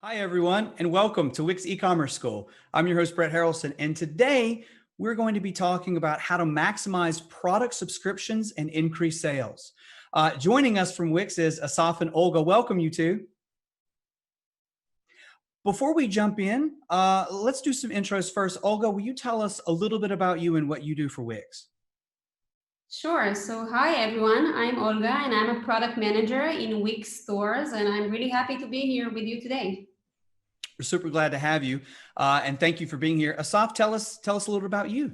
Hi, everyone, and welcome to Wix eCommerce School. I'm your host, Brett Harrelson, and today we're going to be talking about how to maximize product subscriptions and increase sales. Joining us from Wix is Asaf and Olga. Welcome, you two. Before we jump in, let's do some intros first. Olga, will you tell us a little bit about you and what you do for Wix? Sure. So, hi everyone. I'm Olga and I'm a product manager in Wix stores, and I'm really happy to be here with you today. We're super glad to have you, and thank you for being here. Asaf, tell us a little bit about you.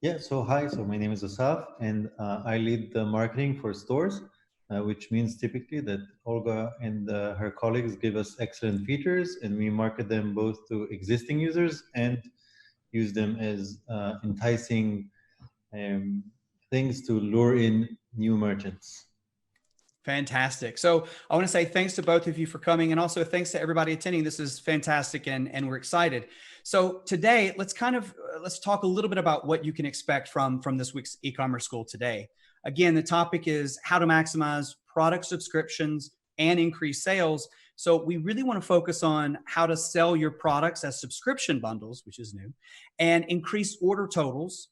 Yeah, so hi, so my name is Asaf, and I lead the marketing for stores, which means typically that Olga and her colleagues give us excellent features, and we market them both to existing users and use them as enticing things to lure in new merchants. Fantastic. So I want to say thanks to both of you for coming, and also thanks to everybody attending. This is fantastic, and we're excited. So today, let's talk a little bit about what you can expect from this week's e-commerce school today. Again, the topic is how to maximize product subscriptions and increase sales. So we really want to focus on how to sell your products as subscription bundles, which is new, and increase order totals,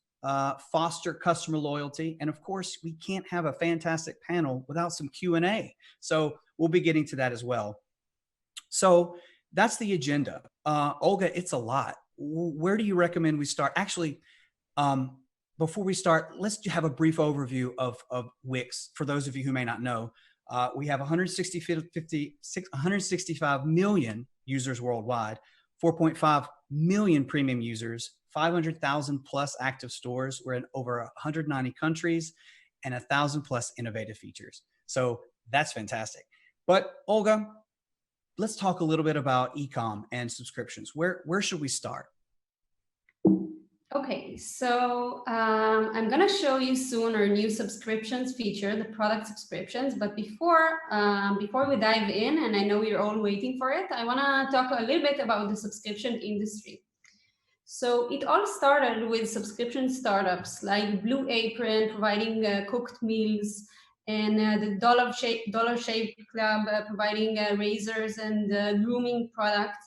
foster customer loyalty, and of course, we can't have a fantastic panel without some Q&A. So we'll be getting to that as well. So that's the agenda. Olga, it's a lot. Where do you recommend we start? Actually, before we start, let's have a brief overview of Wix for those of you who may not know. We have 165 million users worldwide, 4.5 million premium users, 500,000 plus active stores. We're in over 190 countries and 1,000 plus innovative features. So that's fantastic. But Olga, let's talk a little bit about e-com and subscriptions. Where should we start? Okay, so I'm going to show you soon our new subscriptions feature, the product subscriptions. But before we dive in, and I know you're all waiting for it, I want to talk a little bit about the subscription industry. So it all started with subscription startups like Blue Apron providing cooked meals, and the Dollar Shave Club providing razors and grooming products.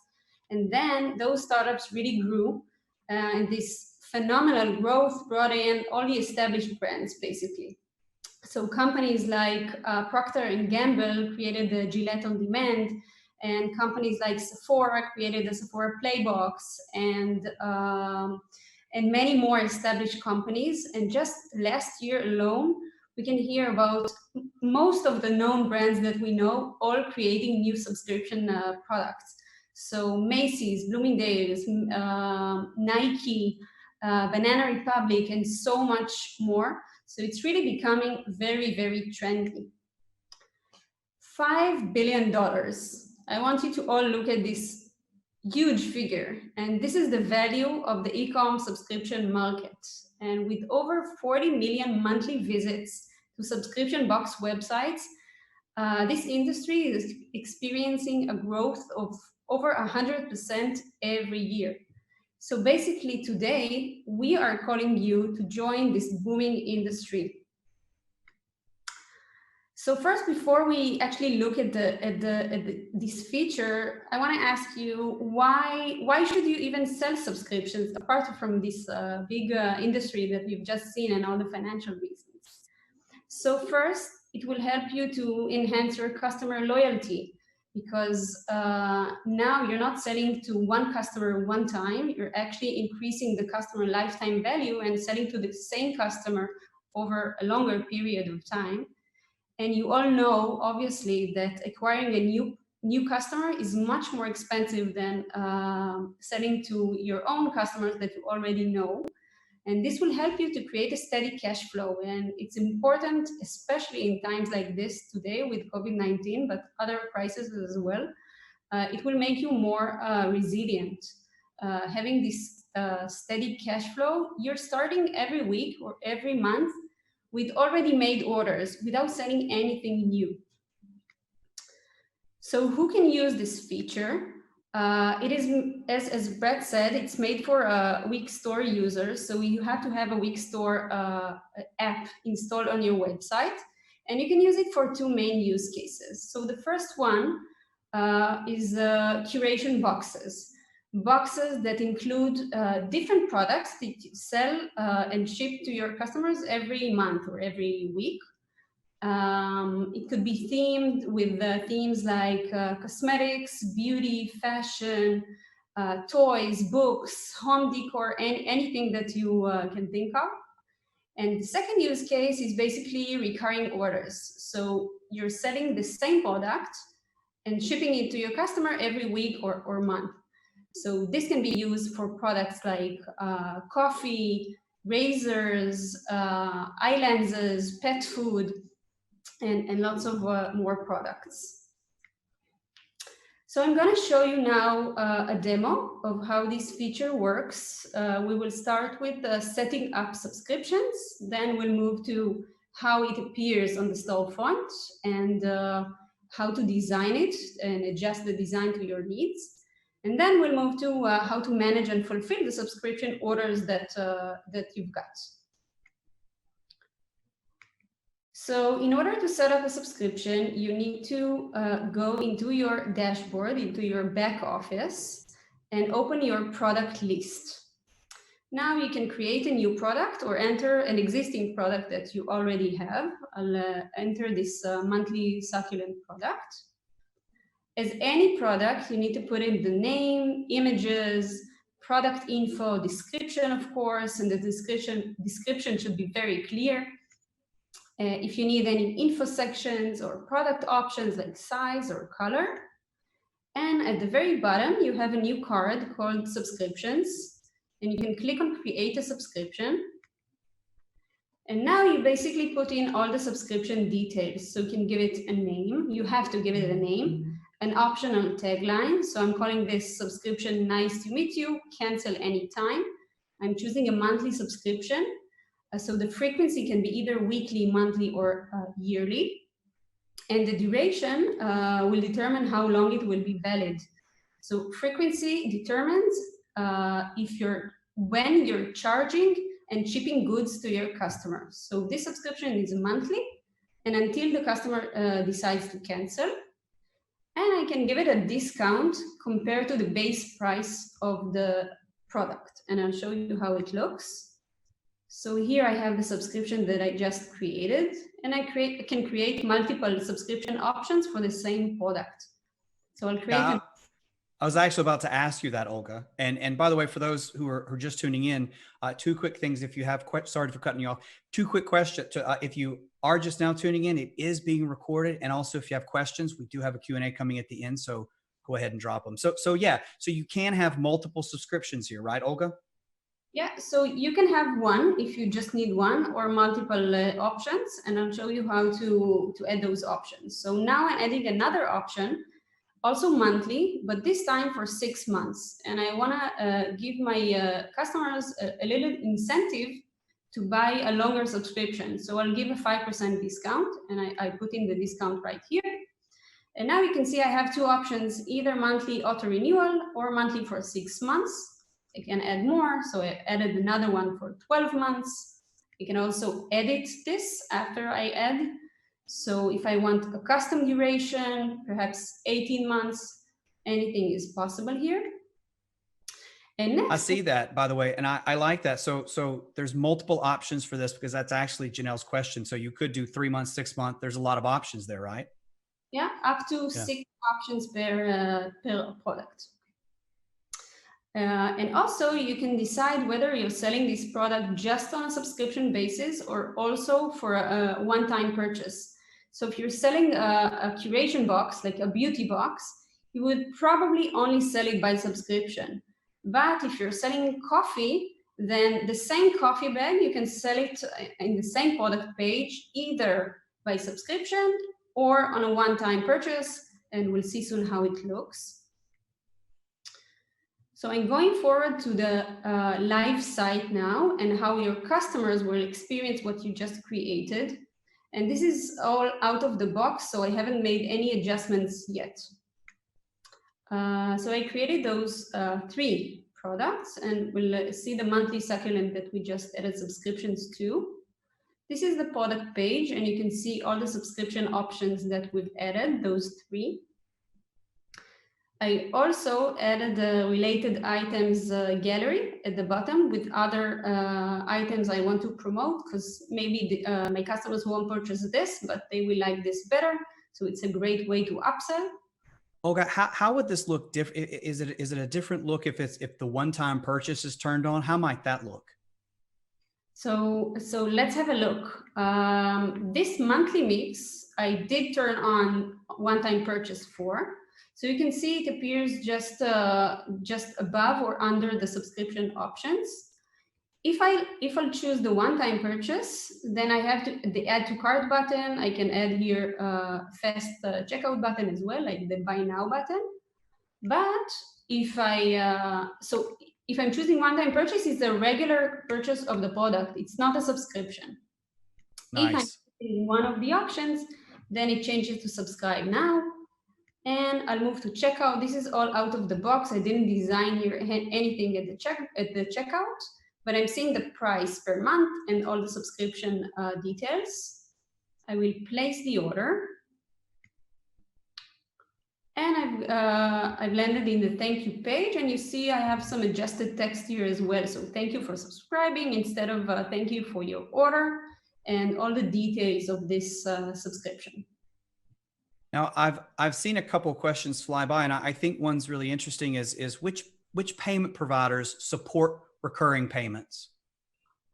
And then those startups really grew, and this phenomenal growth brought in all the established brands, basically. So companies like Procter and Gamble created the Gillette On Demand, and companies like Sephora created the Sephora Playbox, and many more established companies. And just last year alone, we can hear about most of the known brands that we know all creating new subscription products. So Macy's, Bloomingdale's, Nike, Banana Republic, and so much more. So it's really becoming very, very trendy. $5 billion. I want you to all look at this huge figure. And this is the value of the e-com subscription market. And with over 40 million monthly visits to subscription box websites, this industry is experiencing a growth of over 100% every year. So basically today, we are calling you to join this booming industry. So first, before we actually look at this feature, I want to ask you why should you even sell subscriptions apart from this big industry that we've just seen and all the financial reasons? So first, it will help you to enhance your customer loyalty, because now you're not selling to one customer one time, you're actually increasing the customer lifetime value and selling to the same customer over a longer period of time. And you all know, obviously, that acquiring a new customer is much more expensive than selling to your own customers that you already know. And this will help you to create a steady cash flow. And it's important, especially in times like this today with COVID-19, but other crises as well. It will make you more resilient. Having this steady cash flow, you're starting every week or every month with already made orders without selling anything new. So who can use this feature? It is, as Brett said, it's made for Wix store users. So you have to have a Wix store app installed on your website. And you can use it for two main use cases. So the first one is curation boxes. Boxes that include different products that you sell and ship to your customers every month or every week. It could be themed with themes like cosmetics, beauty, fashion, toys, books, home decor, anything that you can think of. And the second use case is basically recurring orders. So you're selling the same product and shipping it to your customer every week or month. So this can be used for products like coffee, razors, eye lenses, pet food, and lots of more products. So I'm going to show you now a demo of how this feature works. We will start with setting up subscriptions, then we'll move to how it appears on the storefront and how to design it and adjust the design to your needs. And then we'll move to how to manage and fulfill the subscription orders that you've got. So in order to set up a subscription, you need to go into your dashboard, into your back office, and open your product list. Now you can create a new product or enter an existing product that you already have. I'll enter this monthly succulent product. As any product, you need to put in the name, images, product info, description, of course, and the description should be very clear. If you need any info sections or product options like size or color. And at the very bottom, you have a new card called subscriptions, and you can click on create a subscription. And now you basically put in all the subscription details. So you can give it a name. You have to give it a name, an optional tagline. So I'm calling this subscription nice to meet you, cancel anytime. I'm choosing a monthly subscription. So the frequency can be either weekly, monthly, or yearly. And the duration will determine how long it will be valid. So frequency determines when you're charging and shipping goods to your customers. So this subscription is monthly and until the customer decides to cancel. And I can give it a discount compared to the base price of the product. And I'll show you how it looks. So here I have the subscription that I just created, and I can create multiple subscription options for the same product. So I'll create. I was actually about to ask you that, Olga. And by the way, for those who are just tuning in, two quick things. If you have, sorry for cutting you off. Two quick questions. If you are just now tuning in, it is being recorded, and also if you have questions, we do have a Q&A coming at the end. So go ahead and drop them. So yeah, so you can have multiple subscriptions here, right, Olga? Yeah, so you can have one if you just need one or multiple options, and I'll show you how to add those options. So now I'm adding another option, also monthly, but this time for 6 months. And I want to give my customers a little incentive to buy a longer subscription. So I'll give a 5% discount, and I put in the discount right here. And now you can see I have two options, either monthly auto renewal or monthly for 6 months. I can add more, so I added another one for 12 months. You can also edit this after I add. So if I want a custom duration, perhaps 18 months, anything is possible here. And next, I see that, by the way, and I like that. So there's multiple options for this because that's actually Janelle's question. So you could do 3 months, 6 months. There's a lot of options there, right? Yeah, up to 6 options per product. And also you can decide whether you're selling this product just on a subscription basis or also for a one-time purchase. So if you're selling a curation box, like a beauty box, you would probably only sell it by subscription. But if you're selling coffee, then the same coffee bag, you can sell it in the same product page, either by subscription or on a one-time purchase. And we'll see soon how it looks. So I'm going forward to the live site now and how your customers will experience what you just created. And this is all out of the box, so I haven't made any adjustments yet. So I created those 3 products, and we'll see the monthly succulent that we just added subscriptions to. This is the product page, and you can see all the subscription options that we've added, those 3. I also added the related items gallery at the bottom with other items I want to promote, because maybe my customers won't purchase this, but they will like this better. So it's a great way to upsell. Olga, how would this look different? Is it a different look if the one-time purchase is turned on? How might that look? So let's have a look. This monthly mix, I did turn on one-time purchase for. So you can see it appears just above or under the subscription options. If I'll choose the one-time purchase, then I have the add to cart button. I can add here fast checkout button as well, like the buy now button. But if I'm choosing one-time purchase, it's a regular purchase of the product. It's not a subscription. Nice. If I'm choosing one of the options, then it changes to subscribe now. And I'll move to checkout. This is all out of the box. I didn't design here anything at the checkout, but I'm seeing the price per month and all the subscription details. I will place the order. And I've landed in the thank you page, and you see I have some adjusted text here as well. So thank you for subscribing instead of thank you for your order, and all the details of this subscription. Now, I've seen a couple of questions fly by, and I think one's really interesting is which payment providers support recurring payments?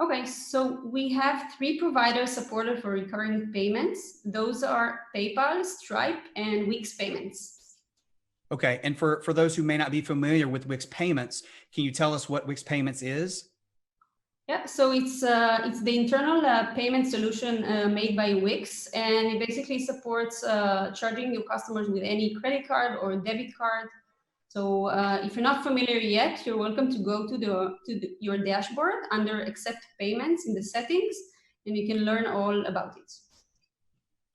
Okay, so we have 3 providers supported for recurring payments. Those are PayPal, Stripe, and Wix Payments. Okay, and for those who may not be familiar with Wix Payments, can you tell us what Wix Payments is? Yeah, so it's the internal payment solution made by Wix, and it basically supports charging your customers with any credit card or debit card. So if you're not familiar yet, you're welcome to go to your dashboard under Accept Payments in the settings, and you can learn all about it.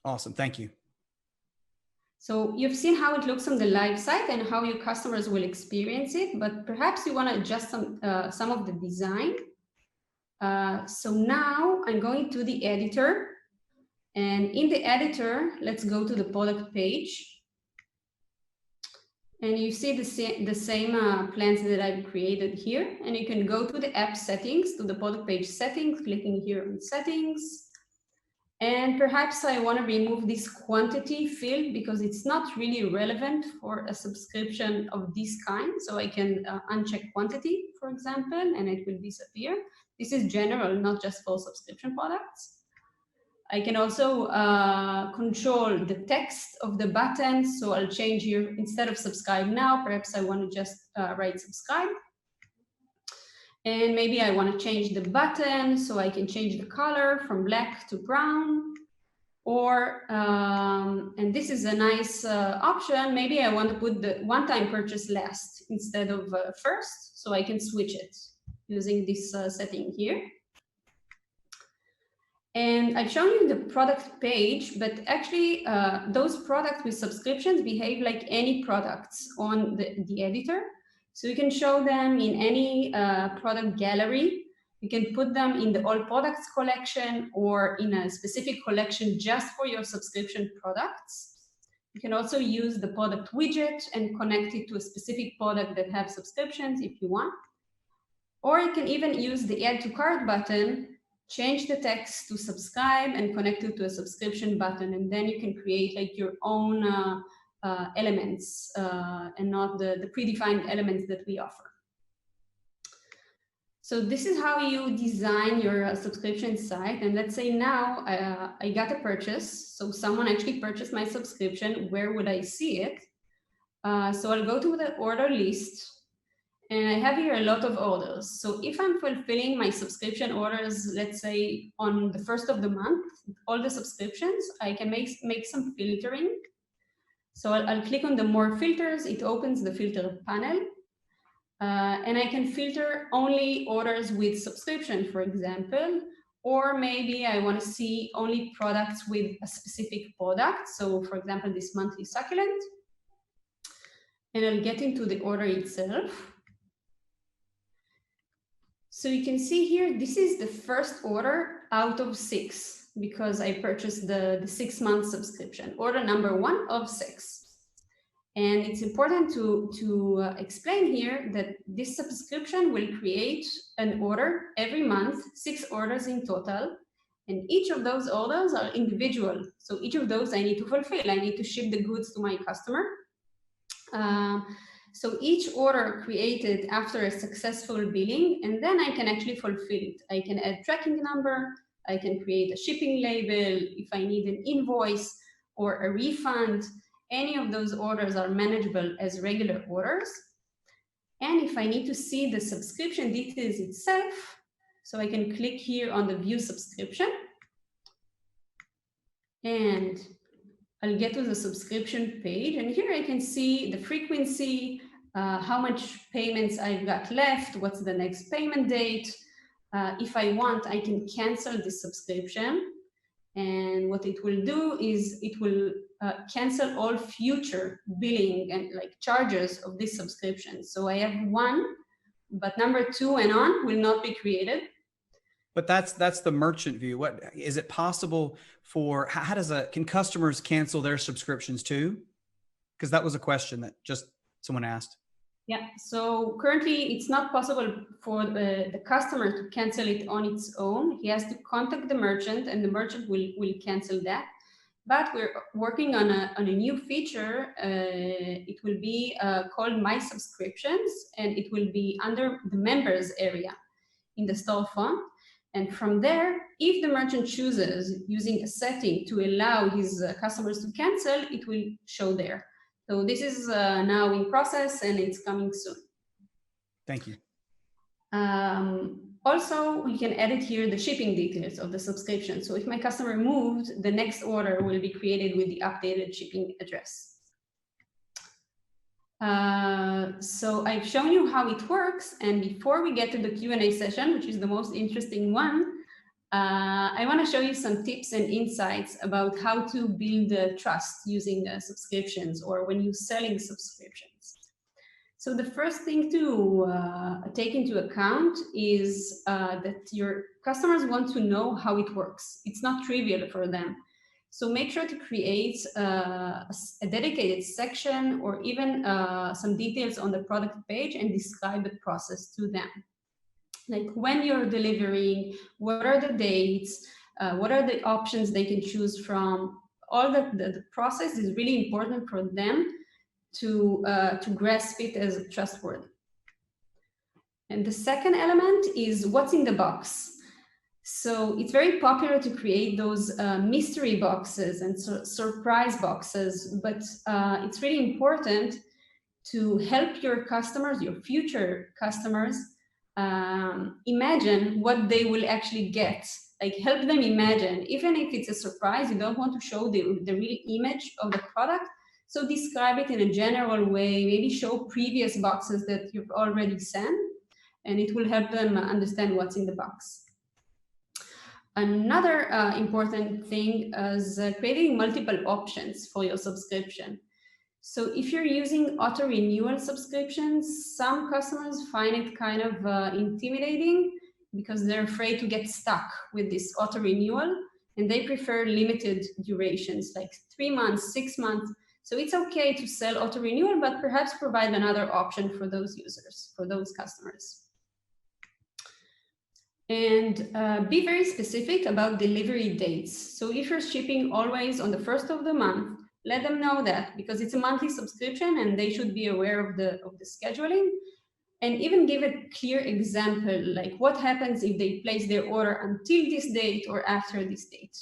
Awesome, thank you. So you've seen how it looks on the live site and how your customers will experience it, but perhaps you want to adjust some of the design. So now I'm going to the editor, and in the editor, let's go to the product page. And you see the same plans that I've created here, and you can go to the app settings, to the product page settings, clicking here on settings. And perhaps I want to remove this quantity field because it's not really relevant for a subscription of this kind. So I can uncheck quantity, for example, and it will disappear. This is general, not just for subscription products. I can also control the text of the button. So I'll change here, instead of subscribe now, perhaps I want to just write subscribe. And maybe I want to change the button, so I can change the color from black to brown. Or, and this is a nice option, maybe I want to put the one-time purchase last instead of first, so I can switch it using this setting here. And I've shown you the product page, but actually those products with subscriptions behave like any products on the editor. So you can show them in any product gallery. You can put them in the all products collection or in a specific collection just for your subscription products. You can also use the product widget and connect it to a specific product that have subscriptions if you want. Or you can even use the add to cart button, change the text to subscribe and connect it to a subscription button. And then you can create like your own elements and not the predefined elements that we offer. So this is how you design your subscription site. And let's say now I got a purchase. So someone actually purchased my subscription. Where would I see it? So I'll go to the order list. And I have here a lot of orders. So if I'm fulfilling my subscription orders, let's say on the 1st of the month, all the subscriptions, I can make some filtering. So I'll click on the more filters. It opens the filter panel. And I can filter only orders with subscription, for example, or maybe I want to see only products with a specific product. So for example, this monthly succulent. And I'll get into the order itself. So you can see here, this is the first order out of 6 because I purchased the 6-month subscription, order number 1 of 6. And it's important to explain here that this subscription will create an order every month, 6 orders in total. And each of those orders are individual. So each of those I need to fulfill. I need to ship the goods to my customer. So each order created after a successful billing, and then I can actually fulfill it. I can add tracking number. I can create a shipping label. If I need an invoice or a refund, any of those orders are manageable as regular orders. And if I need to see the subscription details itself, so I can click here on the view subscription, and I'll get to the subscription page. And here I can see the frequency, how much payments I've got left, what's the next payment date. If I want, I can cancel this subscription. And what it will do is it will cancel all future billing and like charges of this subscription. So I have one, but number 2 and on will not be created. But that's the merchant view. What is it possible for, how does can customers cancel their subscriptions too? Because that was a question that just someone asked. Yeah, so currently it's not possible for the customer to cancel it on its own. He has to contact the merchant and the merchant will cancel that. But we're working on a new feature. It will be called My Subscriptions, and it will be under the members area in the storefront. And from there, if the merchant chooses using a setting to allow his customers to cancel, it will show there. So this is now in process and it's coming soon. Thank you. Also, we can edit here the shipping details of the subscription. So if my customer moved, the next order will be created with the updated shipping address. So I've shown you how it works. And before we get to the Q&A session, which is the most interesting one, I want to show you some tips and insights about how to build trust using subscriptions or when you're selling subscriptions. So the first thing to take into account is that your customers want to know how it works. It's not trivial for them. So make sure to create a dedicated section or even some details on the product page and describe the process to them. Like when you're delivering, what are the dates, what are the options they can choose from. All the process is really important for them to grasp it as trustworthy. And the second element is what's in the box. So it's very popular to create those mystery boxes and surprise boxes, but it's really important to help your customers, your future customers, imagine what they will actually get. Like help them imagine, even if it's a surprise, you don't want to show the real image of the product. So describe it in a general way, maybe show previous boxes that you've already sent, and it will help them understand what's in the box. Another important thing is creating multiple options for your subscription. So if you're using auto-renewal subscriptions, some customers find it kind of intimidating because they're afraid to get stuck with this auto-renewal, and they prefer limited durations, like 3 months, 6 months. So it's okay to sell auto-renewal, but perhaps provide another option for those users, for those customers. And be very specific about delivery dates. So if you're shipping always on the 1st of the month, let them know that, because it's a monthly subscription and they should be aware of the scheduling. And even give a clear example, like what happens if they place their order until this date or after this date.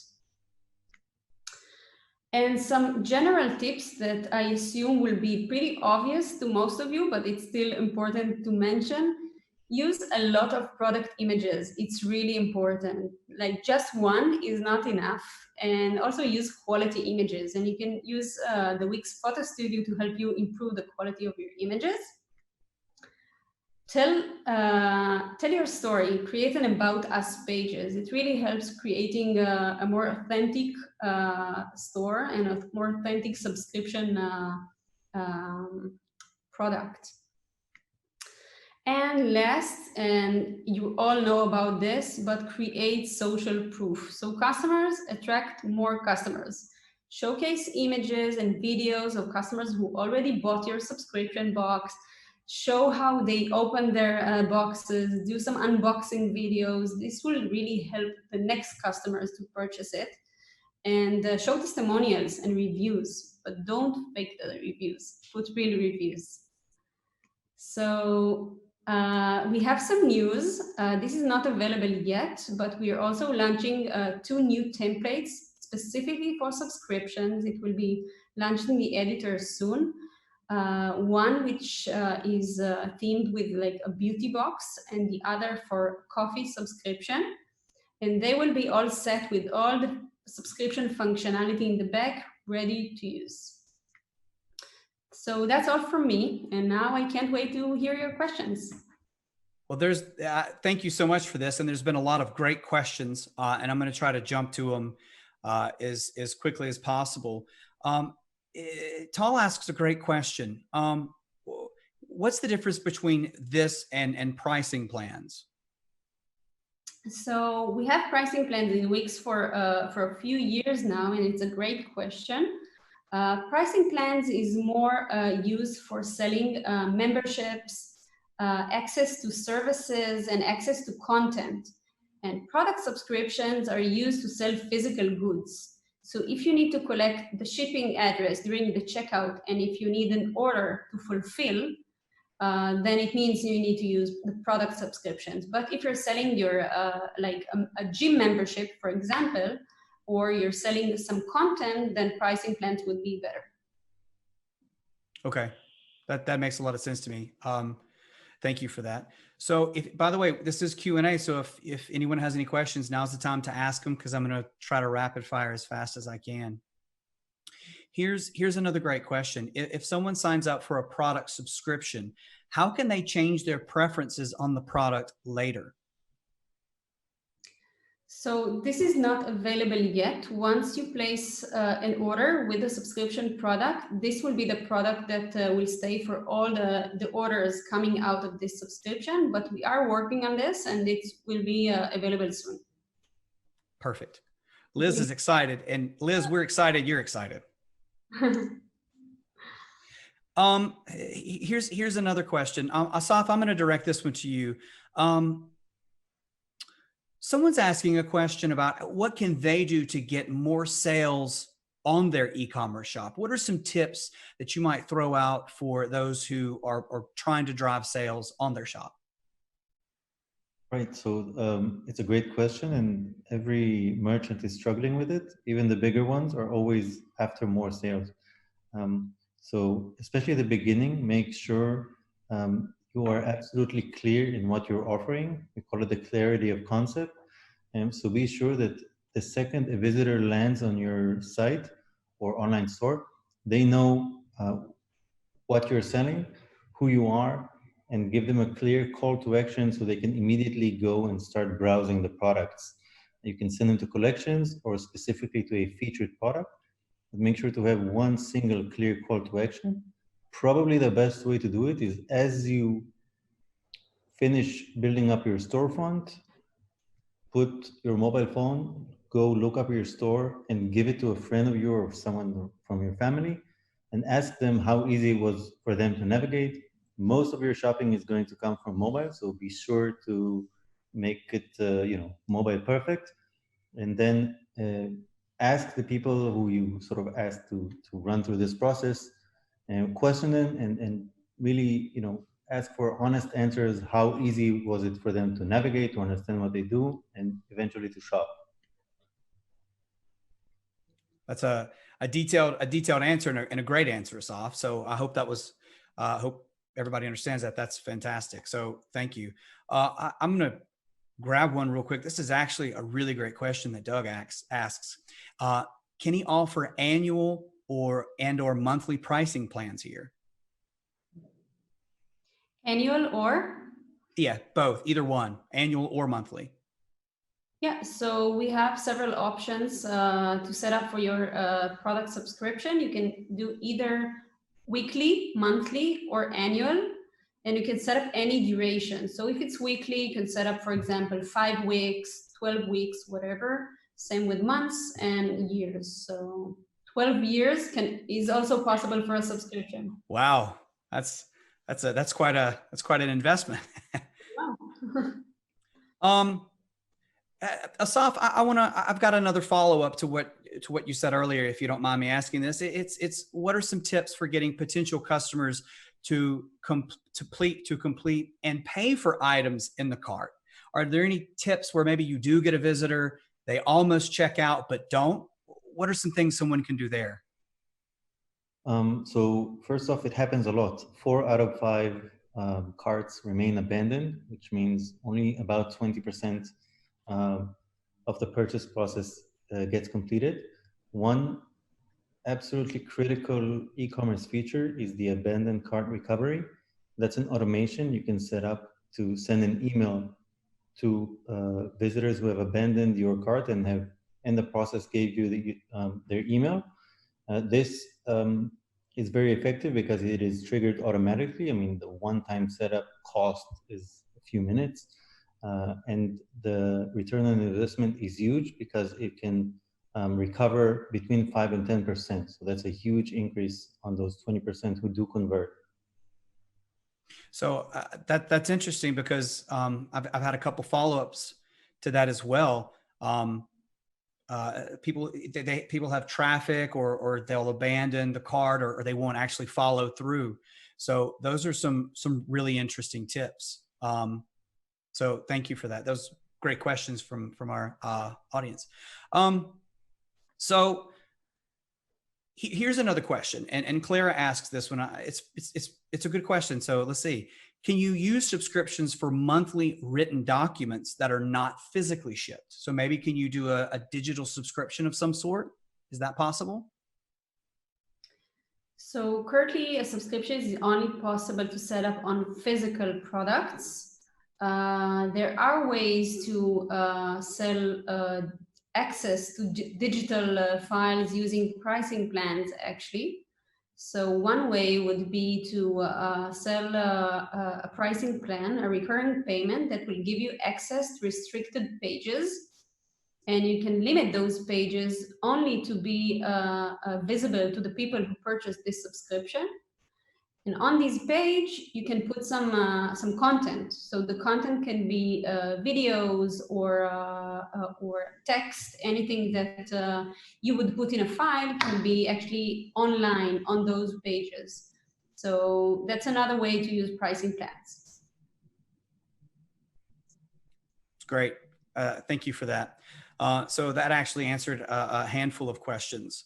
And some general tips that I assume will be pretty obvious to most of you, but it's still important to mention. Use a lot of product images. It's really important. Like just one is not enough. And also use quality images. And you can use the Wix Photo Studio to help you improve the quality of your images. Tell your story. Create an About Us pages. It really helps creating a more authentic store and a more authentic subscription product. And last, and you all know about this, but create social proof. So customers attract more customers. Showcase images and videos of customers who already bought your subscription box. Show how they open their boxes, do some unboxing videos. This will really help the next customers to purchase it. And show testimonials and reviews, but don't fake the reviews, put real reviews. So we have some news. This is not available yet, but we are also launching 2 new templates specifically for subscriptions. It will be launched in the editor soon. One which is themed with like a beauty box, and the other for coffee subscription. And they will be all set with all the subscription functionality in the back, ready to use. So that's all from me. And now I can't wait to hear your questions. Well, thank you so much for this. And there's been a lot of great questions, and I'm going to try to jump to them as quickly as possible. Tal asks a great question. What's the difference between this and pricing plans? So we have pricing plans in Wix for a few years now, and it's a great question. Pricing plans is more used for selling memberships, access to services, and access to content. And product subscriptions are used to sell physical goods. So if you need to collect the shipping address during the checkout, and if you need an order to fulfill, then it means you need to use the product subscriptions. But if you're selling your like a gym membership, for example, or you're selling some content, then pricing plans would be better. Okay, that makes a lot of sense to me. Thank you for that. So by the way, this is Q&A. So if anyone has any questions, now's the time to ask them, because I'm going to try to rapid fire as fast as I can. Here's another great question. If someone signs up for a product subscription, how can they change their preferences on the product later? So this is not available yet. Once you place an order with a subscription product, this will be the product that will stay for all the orders coming out of this subscription. But we are working on this, and it will be available soon. Perfect. Liz is excited. And Liz, we're excited. You're excited. Here's another question. Asaf, I'm going to direct this one to you. Someone's asking a question about what can they do to get more sales on their e-commerce shop. What are some tips that you might throw out for those who are trying to drive sales on their shop? Right. So it's a great question, and every merchant is struggling with it. Even the bigger ones are always after more sales. So especially at the beginning, make sure you are absolutely clear in what you're offering. We call it the clarity of concept. And so be sure that the second a visitor lands on your site or online store, they know what you're selling, who you are, and give them a clear call to action so they can immediately go and start browsing the products. You can send them to collections or specifically to a featured product. But make sure to have one single clear call to action. Probably the best way to do it is as you finish building up your storefront, put your mobile phone, go look up your store and give it to a friend of yours or someone from your family and ask them how easy it was for them to navigate. Most of your shopping is going to come from mobile, so be sure to make it mobile perfect. And then ask the people who you sort of asked to run through this process and question them and really, ask for honest answers. How easy was it for them to navigate, to understand what they do, and eventually to shop? That's a detailed answer and a great answer, Asaf. So I hope that was, hope everybody understands that. That's fantastic. So thank you. I'm going to grab one real quick. This is actually a really great question that Doug asks. Can he offer annual or monthly pricing plans here? Annual or? Yeah, both, either one, annual or monthly. Yeah, so we have several options to set up for your product subscription. You can do either weekly, monthly, or annual, and you can set up any duration. So if it's weekly, you can set up, for example, 5 weeks, 12 weeks, whatever. Same with months and years. So 12 years is also possible for a subscription. Wow, that's quite an investment. Wow. Asaf, I've got another follow up to what you said earlier, if you don't mind me asking this. It's what are some tips for getting potential customers to complete and pay for items in the cart? Are there any tips where maybe you do get a visitor, they almost check out but don't? What are some things someone can do there? So first off, it happens a lot. 4 out of 5 carts remain abandoned, which means only about 20% of the purchase process gets completed. One absolutely critical e-commerce feature is the abandoned cart recovery. That's an automation you can set up to send an email to visitors who have abandoned your cart and in the process gave you their email. This is very effective because it is triggered automatically. I mean, the one-time setup cost is a few minutes, and the return on investment is huge because it can recover between 5 and 10%. So that's a huge increase on those 20% who do convert. So that's interesting because I've had a couple follow-ups to that as well. People have traffic or they'll abandon the cart or they won't actually follow through. So those are some really interesting tips. So thank you for that. Those great questions from our audience. So here's another question, and Clara asks this one. It's a good question. So let's see. Can you use subscriptions for monthly written documents that are not physically shipped? So maybe can you do a digital subscription of some sort? Is that possible? So currently, a subscription is only possible to set up on physical products. There are ways to sell access to digital files using pricing plans, actually. So one way would be to sell a pricing plan, a recurring payment that will give you access to restricted pages. And you can limit those pages only to be visible to the people who purchase this subscription. And on this page, you can put some content. So the content can be videos or text. Anything that you would put in a file can be actually online on those pages. So that's another way to use pricing plans. It's great. Thank you for that. So that actually answered a handful of questions.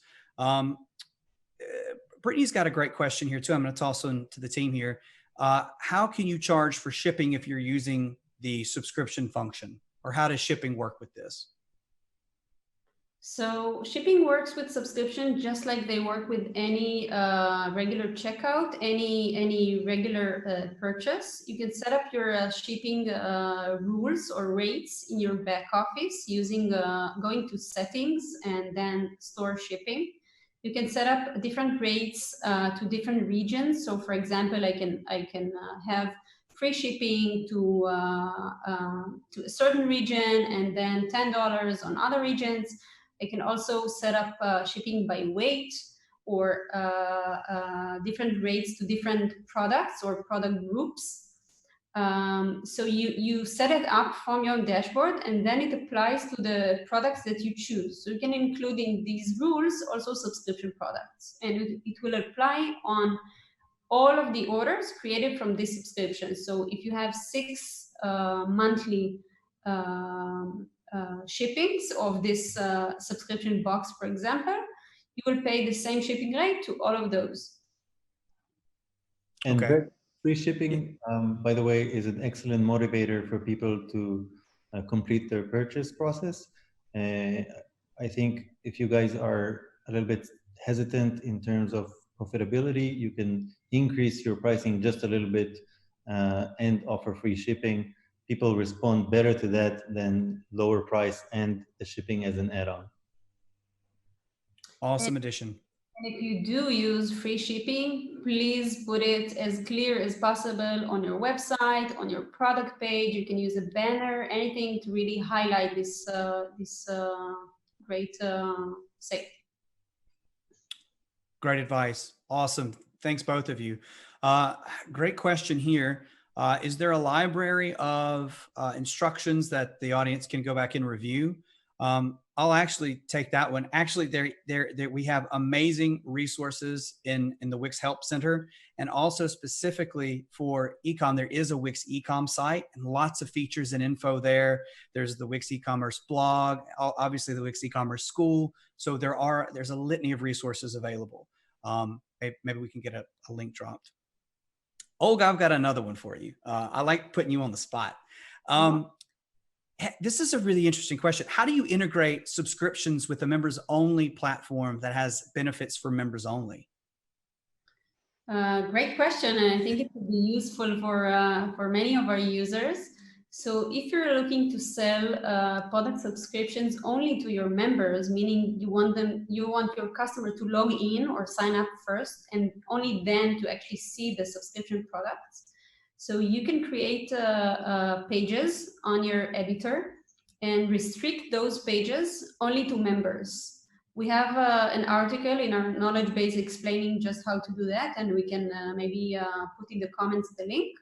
Brittany's got a great question here too. I'm going to toss on to the team here. How can you charge for shipping if you're using the subscription function, or how does shipping work with this? So shipping works with subscription just like they work with any regular checkout, any regular purchase. You can set up your shipping rules or rates in your back office using going to settings and then store shipping. You can set up different rates to different regions. So for example, I can have free shipping to a certain region and then $10 on other regions. I can also set up shipping by weight or different rates to different products or product groups. So you set it up from your dashboard, and then it applies to the products that you choose. So you can include in these rules also subscription products, and it will apply on all of the orders created from this subscription. So if you have 6 monthly shippings of this subscription box, for example, you will pay the same shipping rate to all of those. And Okay. free shipping, by the way, is an excellent motivator for people to complete their purchase process. I think if you guys are a little bit hesitant in terms of profitability, you can increase your pricing just a little bit and offer free shipping. People respond better to that than lower price and the shipping as an add-on. Awesome addition. And if you do use free shipping, please put it as clear as possible on your website, on your product page. You can use a banner, anything to really highlight this great sale. Great advice. Awesome. Thanks, both of you. Great question here. Is there a library of instructions that the audience can go back and review? I'll actually take that one. Actually, we have amazing resources in the Wix Help Center, and also specifically for ecom, there is a Wix ecom site and lots of features and info there. There's the Wix eCommerce blog, obviously the Wix eCommerce school. So there's a litany of resources available. Maybe we can get a link dropped. Olga, I've got another one for you. I like putting you on the spot. This is a really interesting question. How do you integrate subscriptions with a members only platform that has benefits for members only? Great question, and I think it would be useful for many of our users. So if you're looking to sell product subscriptions only to your members, meaning you want your customer to log in or sign up first and only then to actually see the subscription products. So you can create pages on your editor and restrict those pages only to members. We have an article in our knowledge base explaining just how to do that, and we can maybe put in the comments the link.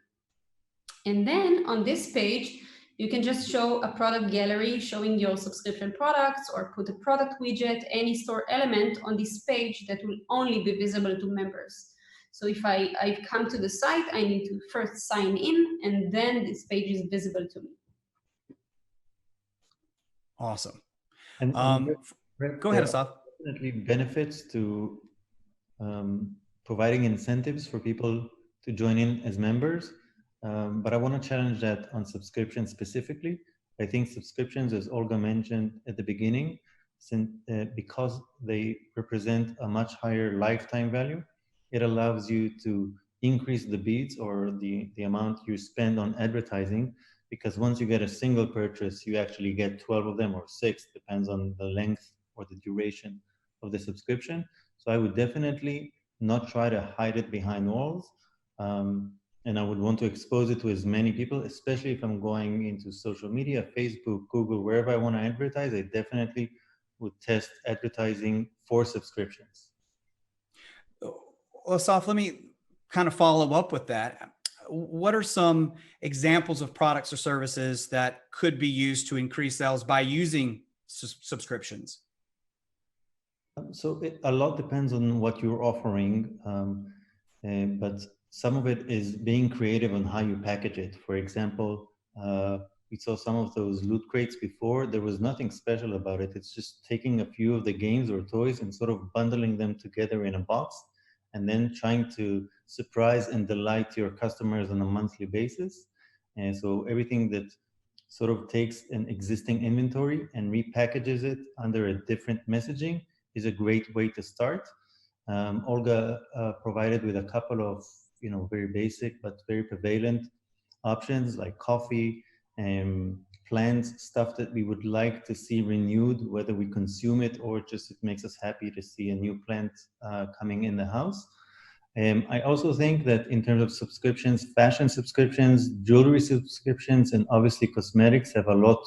And then on this page, you can just show a product gallery showing your subscription products, or put a product widget, any store element on this page that will only be visible to members. So if I come to the site, I need to first sign in, and then this page is visible to me. Awesome. And go ahead, Asaf. Definitely benefits to providing incentives for people to join in as members. But I want to challenge that on subscriptions specifically. I think subscriptions, as Olga mentioned at the beginning, because they represent a much higher lifetime value, it allows you to increase the bids or the amount you spend on advertising, because once you get a single purchase, you actually get 12 of them or 6, depends on the length or the duration of the subscription. So I would definitely not try to hide it behind walls. And I would want to expose it to as many people, especially if I'm going into social media, Facebook, Google, wherever I want to advertise. I definitely would test advertising for subscriptions. Well, Asaf, let me kind of follow up with that. What are some examples of products or services that could be used to increase sales by using subscriptions? So a lot depends on what you're offering, but some of it is being creative on how you package it. For example, we saw some of those loot crates before. There was nothing special about it. It's just taking a few of the games or toys and sort of bundling them together in a box, and then trying to surprise and delight your customers on a monthly basis. And so everything that sort of takes an existing inventory and repackages it under a different messaging is a great way to start. Olga provided with a couple of very basic but very prevalent options like coffee and plants, stuff that we would like to see renewed, whether we consume it or just it makes us happy to see a new plant coming in the house. I also think that in terms of subscriptions, fashion subscriptions, jewelry subscriptions, and obviously cosmetics have a lot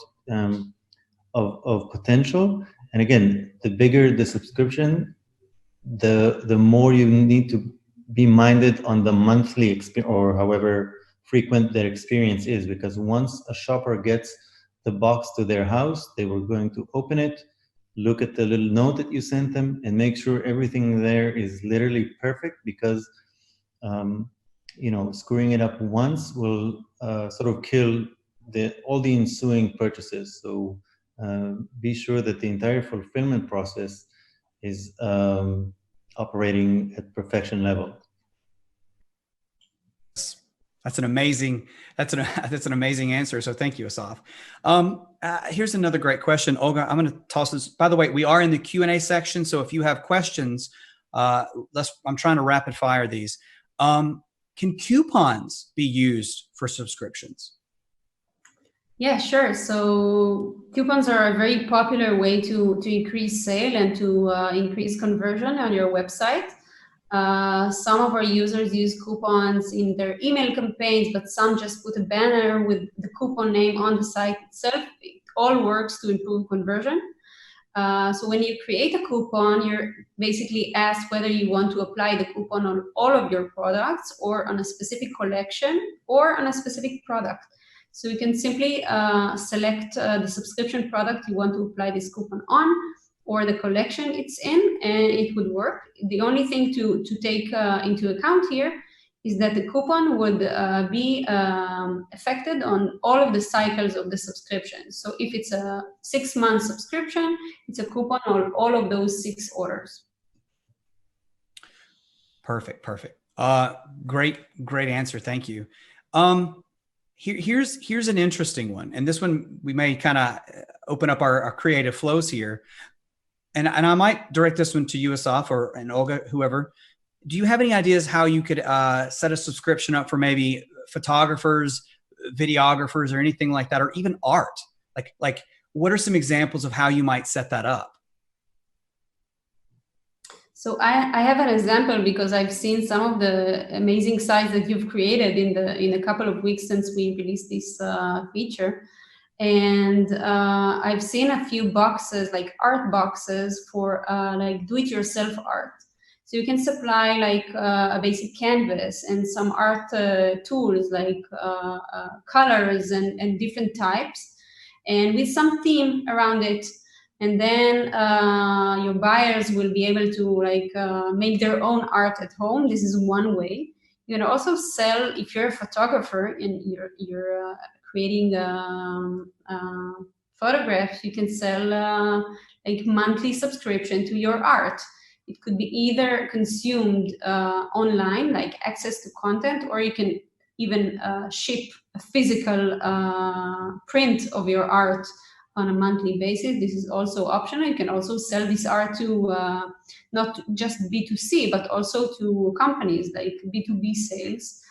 of potential. And again, the bigger the subscription, the more you need to be minded on the monthly experience, or however frequent their experience is, because once a shopper gets the box to their house, they were going to open it, look at the little note that you sent them, and make sure everything there is literally perfect, because screwing it up once will sort of kill all the ensuing purchases. So be sure that the entire fulfillment process is operating at perfection level. That's an amazing answer. So thank you, Asaf. Here's another great question, Olga. I'm going to toss this. By the way, we are in the Q&A section, so if you have questions, I'm trying to rapid fire these. Can coupons be used for subscriptions? Yeah, sure. So coupons are a very popular way to increase sale and to increase conversion on your website. Some of our users use coupons in their email campaigns, but some just put a banner with the coupon name on the site itself. It all works to improve conversion. So when you create a coupon, you're basically asked whether you want to apply the coupon on all of your products or on a specific collection or on a specific product. So you can simply select the subscription product you want to apply this coupon on, or the collection it's in, and it would work. The only thing to take into account here is that the coupon would be affected on all of the cycles of the subscription. So if it's a 6-month subscription, it's a coupon on all of those 6 orders. Perfect. Great answer. Thank you. Here's an interesting one. And this one, we may kind of open up our creative flows here. And I might direct this one to you, Asaf, and Olga, whoever. Do you have any ideas how you could set a subscription up for maybe photographers, videographers, or anything like that, or even art? Like what are some examples of how you might set that up? So I have an example because I've seen some of the amazing sites that you've created in a couple of weeks since we released this feature. And I've seen a few boxes, like art boxes for like do-it-yourself art. So you can supply like a basic canvas and some art tools like colors and different types, and with some theme around it. And then your buyers will be able to like make their own art at home. This is one way. You can also sell, if you're a photographer and you're creating photographs, you can sell like monthly subscription to your art. It could be either consumed online, like access to content, or you can even ship a physical print of your art on a monthly basis. This is also optional. You can also sell this art to not just B2C, but also to companies, like B2B sales.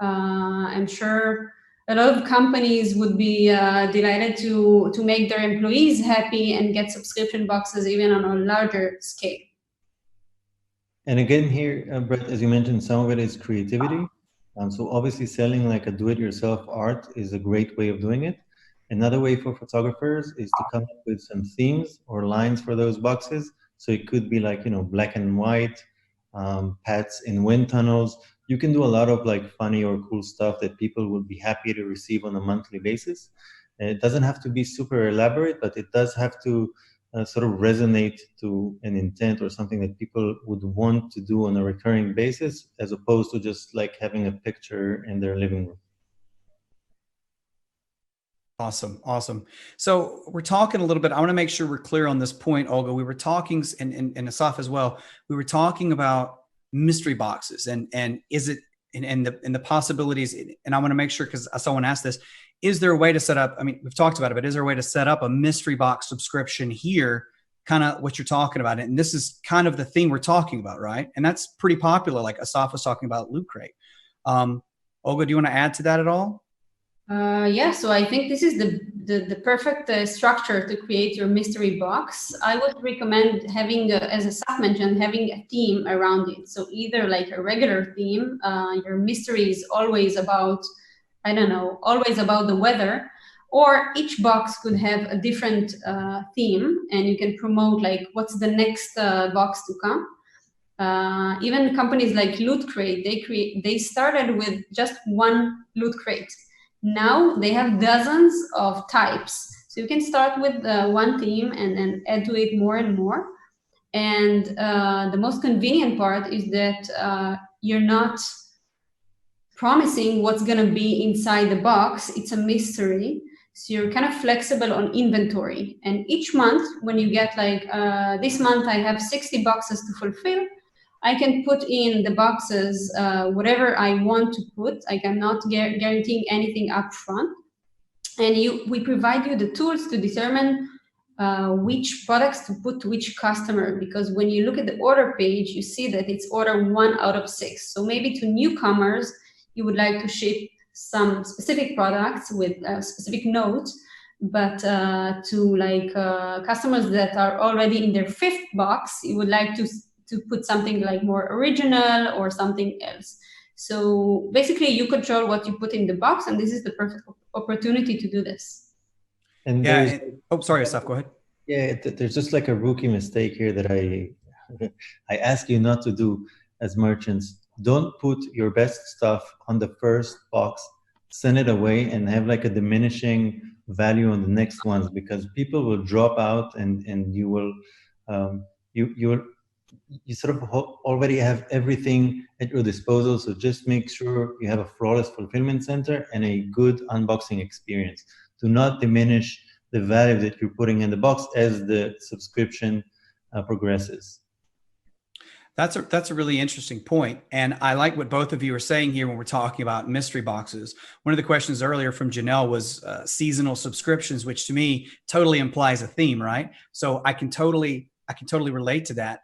I'm sure a lot of companies would be delighted to make their employees happy and get subscription boxes even on a larger scale. And again here, Brett, as you mentioned, some of it is creativity. So obviously selling like a do-it-yourself art is a great way of doing it. Another way for photographers is to come up with some themes or lines for those boxes. So it could be like, black and white, pets in wind tunnels. You can do a lot of like funny or cool stuff that people will be happy to receive on a monthly basis. It doesn't have to be super elaborate, but it does have to sort of resonate to an intent or something that people would want to do on a recurring basis, as opposed to just like having a picture in their living room. Awesome. So we're talking a little bit, I want to make sure we're clear on this point, Olga. We were talking, and Asaf as well, we were talking about mystery boxes and is it, and the possibilities. And I want to make sure, because someone asked this, is there a way to set up, I mean, we've talked about it, but is there a way to set up a mystery box subscription here, kind of what you're talking about? And this is kind of the thing we're talking about, right? And that's pretty popular, like Asaf was talking about Loot Crate. Olga, do you want to add to that at all? Yeah, so I think this is the perfect structure to create your mystery box. I would recommend having, as Asaf mentioned, having a theme around it. So either like a regular theme, your mystery is always about, I don't know, always about the weather, or each box could have a different theme, and you can promote like what's the next box to come. Even companies like Loot Crate, they started with just one Loot Crate. Now they have dozens of types. So you can start with one theme and then add to it more and more. And the most convenient part is that you're not promising what's going to be inside the box. It's a mystery. So you're kind of flexible on inventory. And each month, when you get like, this month I have 60 boxes to fulfill, I can put in the boxes whatever I want to put. I cannot guarantee anything up front. And we provide you the tools to determine which products to put to which customer, because when you look at the order page, you see that it's order 1 out of 6. So maybe to newcomers, you would like to ship some specific products with specific notes, but to like customers that are already in their 5th box, you would like to put something like more original or something else. So basically you control what you put in the box, and this is the perfect opportunity to do this. And yeah. Oh, sorry, Asaf, go ahead. Yeah, there's just like a rookie mistake here that I ask you not to do as merchants. Don't put your best stuff on the first box, send it away, and have like a diminishing value on the next ones, because people will drop out, and you will you will you sort of already have everything at your disposal. So just make sure you have a flawless fulfillment center and a good unboxing experience. Do not diminish the value that you're putting in the box as the subscription progresses. That's a really interesting point. And I like what both of you are saying here when we're talking about mystery boxes. One of the questions earlier from Janelle was seasonal subscriptions, which to me totally implies a theme, right? So I can totally relate to that.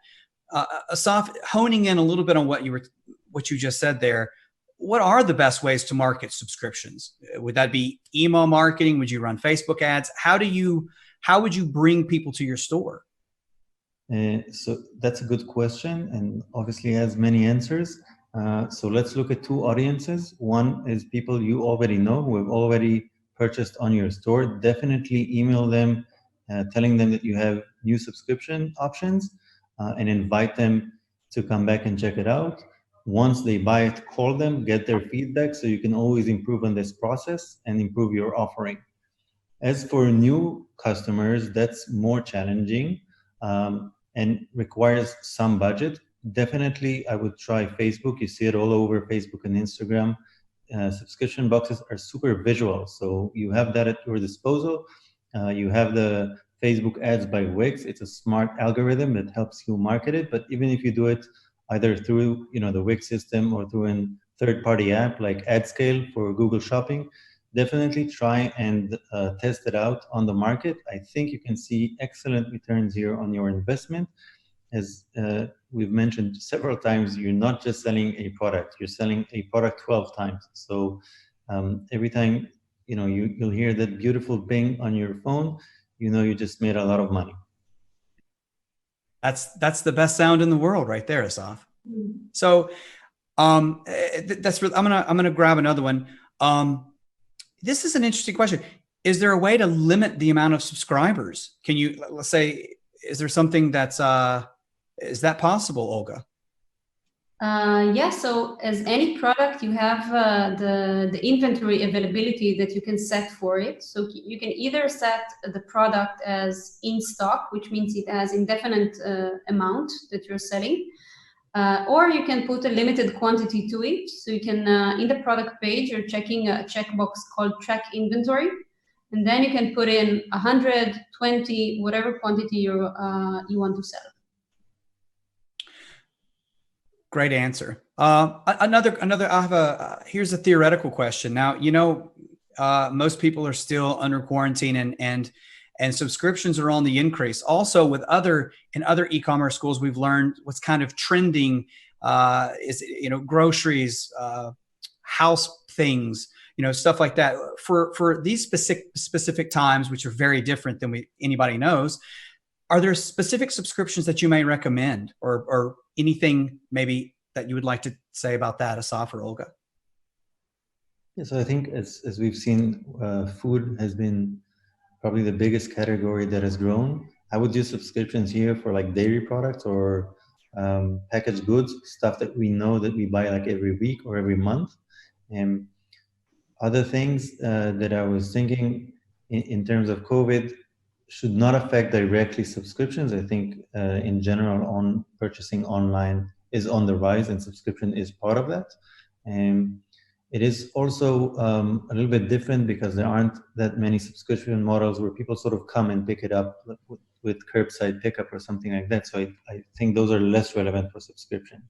Asaf, honing in a little bit on what you just said there, what are the best ways to market subscriptions? Would that be email marketing? Would you run Facebook ads? How would you bring people to your store? So that's a good question, and obviously has many answers. So let's look at two audiences. One is people you already know, who have already purchased on your store. Definitely email them, telling them that you have new subscription options, and invite them to come back and check it out. Once they buy it, call them, get their feedback, so you can always improve on this process and improve your offering. As for new customers, that's more challenging, and requires some budget. Definitely, I would try Facebook. You see it all over Facebook and Instagram. Subscription boxes are super visual, so you have that at your disposal. You have the Facebook ads by Wix. It's a smart algorithm that helps you market it. But even if you do it either through the Wix system or through a third-party app like AdScale for Google Shopping, definitely try and test it out on the market. I think you can see excellent returns here on your investment. As we've mentioned several times, you're not just selling a product, you're selling a product 12 times. So every time you'll hear that beautiful ping on your phone, you just made a lot of money. That's the best sound in the world right there, Asaf. So that's really, I'm gonna grab another one. This is an interesting question. Is there a way to limit the amount of subscribers? Can you, let's say, is there something that's, is that possible, Olga? Yeah, so as any product, you have the inventory availability that you can set for it. So you can either set the product as in stock, which means it has indefinite amount that you're selling, or you can put a limited quantity to it. So you can, in the product page, you're checking a checkbox called track inventory. And then you can put in 100, 20, whatever quantity you want to sell. Great answer. Here's a theoretical question. Now, most people are still under quarantine and subscriptions are on the increase. Also in other e-commerce schools, we've learned what's kind of trending is, groceries, house things, stuff like that. For these specific times, which are very different than anybody knows, are there specific subscriptions that you may recommend, or anything maybe that you would like to say about that, Asaf or Olga? Yeah, so I think as we've seen, food has been probably the biggest category that has grown. I would use subscriptions here for like dairy products or packaged goods, stuff that we know that we buy like every week or every month. And other things that I was thinking in terms of COVID should not affect directly subscriptions. I think in general, on purchasing online is on the rise, and subscription is part of that. And it is also a little bit different because there aren't that many subscription models where people sort of come and pick it up with curbside pickup or something like that. So I think those are less relevant for subscriptions.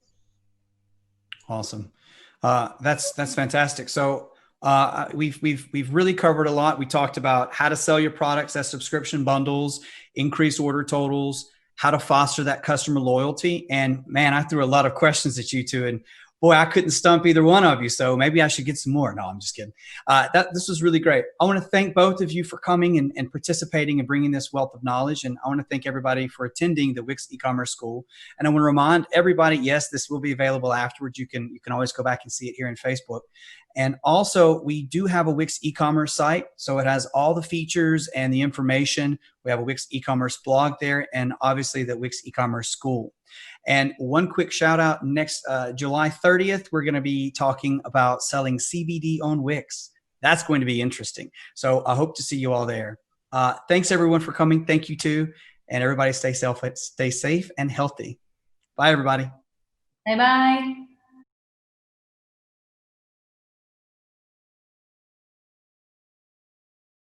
Awesome. That's fantastic. So we've really covered a lot. We talked about how to sell your products as subscription bundles, increase order totals, how to foster that customer loyalty. And man, I threw a lot of questions at you two, and boy, I couldn't stump either one of you. So maybe I should get some more. No, I'm just kidding. This was really great. I want to thank both of you for coming and participating and bringing this wealth of knowledge. And I want to thank everybody for attending the Wix e-commerce school. And I want to remind everybody, yes, this will be available afterwards. You can always go back and see it here in Facebook. And also, we do have a Wix e-commerce site. So it has all the features and the information. We have a Wix e-commerce blog there, and obviously the Wix e-commerce school. And one quick shout out, next July 30th, we're going to be talking about selling CBD on Wix. That's going to be interesting. So I hope to see you all there. Thanks everyone for coming. Thank you too. And everybody stay safe and healthy. Bye everybody. Bye-bye.